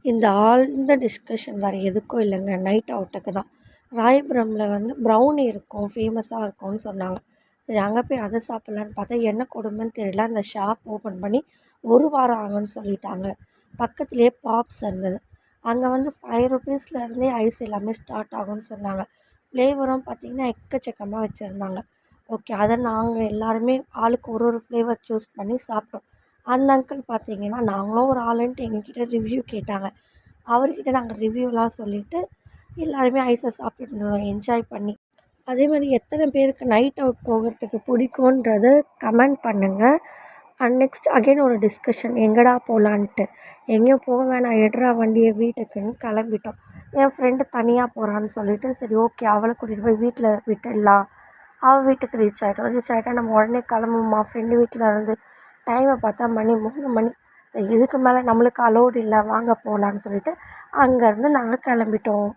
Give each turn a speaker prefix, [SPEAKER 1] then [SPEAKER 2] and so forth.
[SPEAKER 1] இந்த ஆழ்ந்த டிஸ்கஷன் வேறு எதுக்கும் இல்லைங்க. நைட் அவுட்டுக்கு தான். ராயபுரமில் வந்து ப்ரௌனி இருக்கும், ஃபேமஸாக இருக்கும்னு சொன்னாங்க. சரி அங்கே போய் அதை சாப்பிட்லான்னு பார்த்தா என்ன கொடுமைன்னு தெரியல. அந்த ஷாப் ஓப்பன் பண்ணி 1 வாரம் ஆகும்னு சொல்லிட்டாங்க. பக்கத்துலேயே பாப்ஸ் இருந்தது. அங்கே வந்து ₹5 ஐஸ் எல்லாமே ஸ்டார்ட் ஆகும்னு சொன்னாங்க. ஃப்ளேவரும் பார்த்திங்கன்னா எக்கச்சக்கமாக வச்சுருந்தாங்க. ஓகே, அதை நாங்கள் எல்லாருமே ஆளுக்கு ஒரு ஃப்ளேவர் சூஸ் பண்ணி சாப்பிட்டோம். அந்த அங்கிள் பார்த்தீங்கன்னா நாங்களும் ஒரு ஆளுன்ட்டு எங்ககிட்ட ரிவ்யூ கேட்டாங்க. அவர்கிட்ட நாங்கள் ரிவ்யூலாம் சொல்லிவிட்டு எல்லாருமே ஐஸை சாப்பிட்டுட்டு இருந்தோம் என்ஜாய் பண்ணி. அதே மாதிரி எத்தனை பேருக்கு நைட் அவுட் போகிறதுக்கு பிடிக்குன்றத கமெண்ட் பண்ணுங்கள். அண்ட் நெக்ஸ்ட் அகைன் ஒரு டிஸ்கஷன் எங்கடா போகலான்ட்டு. எங்கேயும் போக வேணாம், எடுறா வண்டியை வீட்டுக்குன்னு கிளம்பிட்டோம். என் ஃப்ரெண்டு தனியாக போகிறான்னு சொல்லிவிட்டு சரி ஓகே அவளை கூட்டிகிட்டு போய் வீட்டில் விட்டுடலாம். அவள் வீட்டுக்கு ரீச் ஆகிட்டா நம்ம உடனே கிளம்புமா ஃப்ரெண்டு வீட்டில் இருந்து. டைமை பார்த்தா மணி 3 மணி. சரி இதுக்கு மேலே நம்மளுக்கு அலோடு இல்லை, வாங்க போகலான்னு சொல்லிவிட்டு அங்கேருந்து நாங்கள் கிளம்பிட்டோம்.